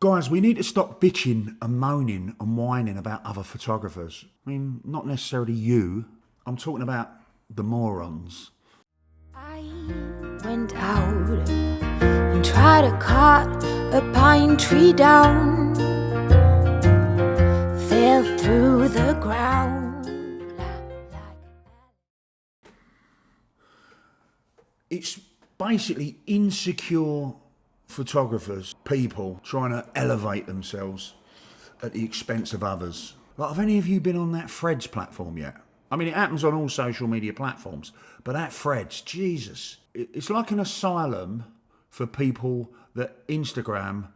Guys, we need to stop bitching and moaning and whining about other photographers. I mean, not necessarily you. I'm talking about the morons. I went out and tried to cut a pine tree down, fell through the ground. It's basically insecure photographers, people trying to elevate themselves at the expense of others. Like, have any of you been on that Threads platform yet? I mean, it happens on all social media platforms, but that Threads, Jesus, it's like an asylum for people that Instagram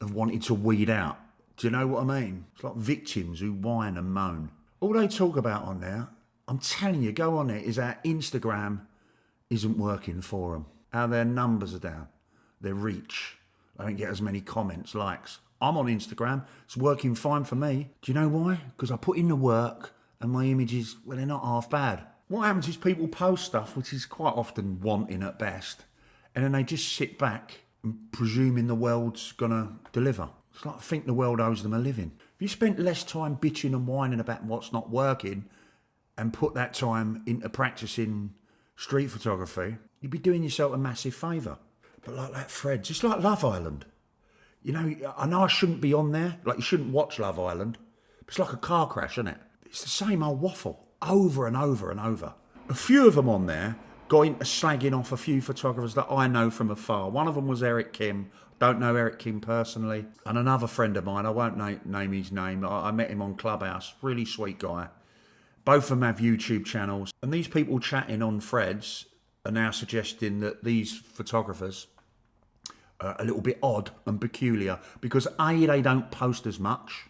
have wanted to weed out. Do you know what I mean? It's like victims who whine and moan. All they talk about on there, I'm telling you, go on there, is how Instagram isn't working for them, how their numbers are down, their reach. They don't get as many comments, likes. I'm on Instagram, it's working fine for me. Do you know why? Because I put in the work and my images, well, they're not half bad. What happens is people post stuff, which is quite often wanting at best, and then they just sit back and presuming the world's gonna deliver. It's like I think the world owes them a living. If you spent less time bitching and whining about what's not working and put that time into practicing street photography, you'd be doing yourself a massive favour. But like that Threads, it's like Love Island. You know, I know I shouldn't be on there, like you shouldn't watch Love Island. It's like a car crash, isn't it? It's the same old waffle, over and over and over. A few of them on there got into slagging off a few photographers that I know from afar. One of them was Eric Kim. Don't know Eric Kim personally. And another friend of mine, I won't name his name, I met him on Clubhouse, really sweet guy. Both of them have YouTube channels. And these people chatting on Threads are now suggesting that these photographers are a little bit odd and peculiar because A, they don't post as much,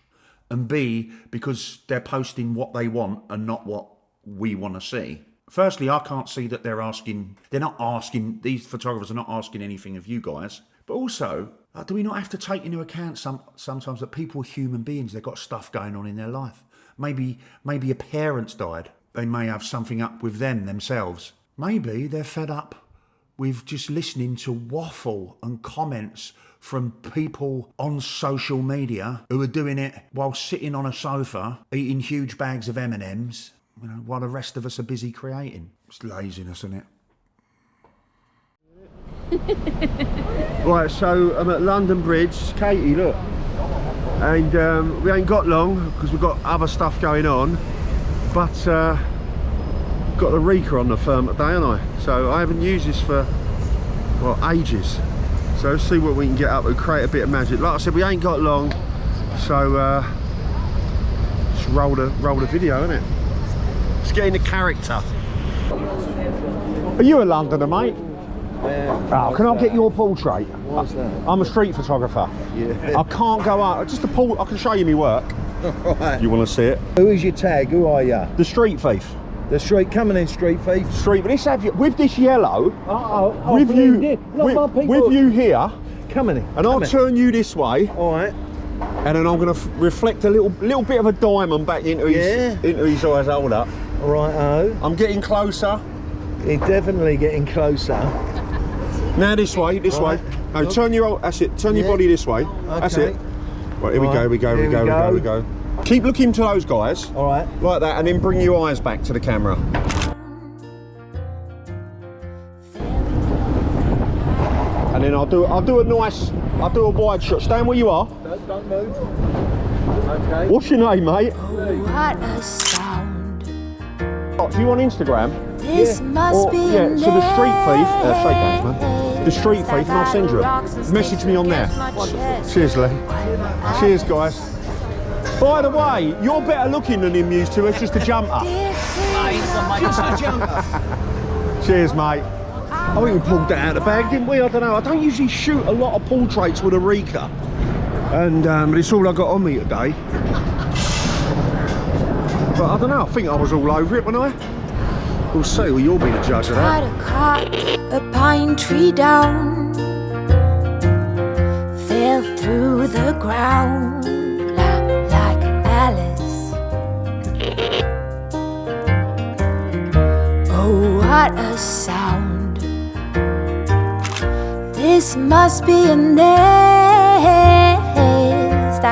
and B, because they're posting what they want and not what we want to see. Firstly, I can't see that these photographers are not asking anything of you guys. But also, do we not have to take into account sometimes that people are human beings, they've got stuff going on in their life. Maybe a parent's died. They may have something up with them themselves. Maybe they're fed up with just listening to waffle and comments from people on social media who are doing it while sitting on a sofa, eating huge bags of M&Ms, you know, while the rest of us are busy creating. It's laziness, isn't it? Right, so I'm at London Bridge. Katie, look. And we ain't got long because we've got other stuff going on, but got the Ricoh on the firm today, haven't I? So I haven't used this for, well, ages. So let's see what we can get up and create a bit of magic. Like I said, we ain't got long, so just roll the video, innit? Let's get into character. Are you a Londoner, mate? Oh, can I get your portrait? What's that? I'm a street photographer. Yeah. I can't go out. Just I can show you my work. Right. You want to see it? Who is your tag? Who are you? The street thief. The street coming in, street thief. Street. But this have you with this yellow. With you here. Coming in. And I'll turn you this way. All right. And then I'm going to reflect a little bit of a diamond back into his eyes. Hold up. Right. Oh. I'm getting closer. You're definitely getting closer. Now this way, way. No, turn your that's it. Turn your body this way. Okay. That's it. Right, here we go. Keep looking to those guys. All right. Like that, and then bring your eyes back to the camera. And then I'll do a wide shot. Stand where you are. Don't move. Okay. What's your name, mate? What a sound. Are you on Instagram? This must be so the street thief, shake hands, man. The street thief, and I'll send you it. Message me on there. Cheers, Lee. Cheers, guys. By the way, you're better looking than him used to. It's just a jumper. Just a jumper. Cheers, mate. I think we pulled that out of the bag, didn't we? I don't know. I don't usually shoot a lot of portraits with a Ricoh, and it's all I got on me today. But I don't know. I think I was all over it, wasn't I? We'll see. Well, you'll be the judge of that. Try to cut a pine tree down, fell through the ground like Alice. Oh, what a sound! This must be a name.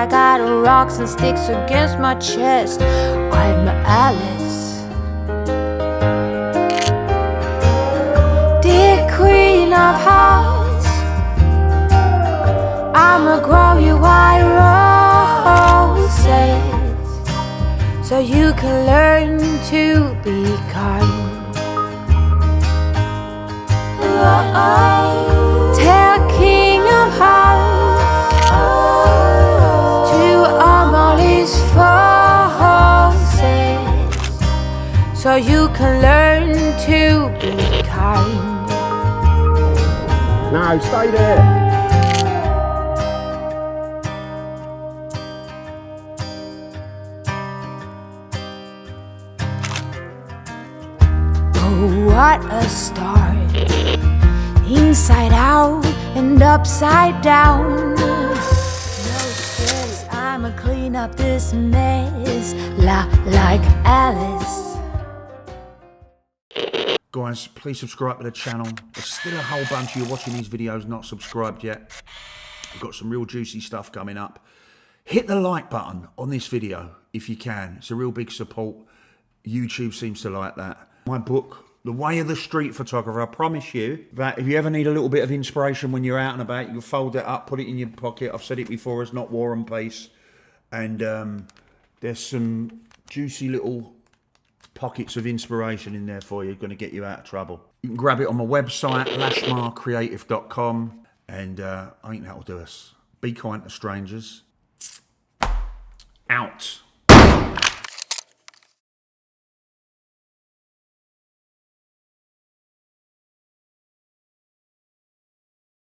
got rocks and sticks against my chest. I'm Alice, dear queen of hearts. I'ma grow you white roses so you can learn to be kind. Tell King of Hearts to Amalie's forces so you can learn to be kind. No, stay there. Oh, what a start. Inside out and upside down. No stress, I'ma clean up this mess like Alice. Guys, please subscribe to the channel. There's still a whole bunch of you watching these videos not subscribed yet. We've got some real juicy stuff coming up. Hit the like button on this video if you can. It's a real big support. YouTube seems to like that. My book, The Way of the Street Photographer. I promise you that if you ever need a little bit of inspiration when you're out and about, you can fold it up, put it in your pocket. I've said it before, it's not War and Peace. And there's some juicy little pockets of inspiration in there for you, going to get you out of trouble. You can grab it on my website, lashmarcreative.com. And I think that'll do us. Be kind to strangers. Out.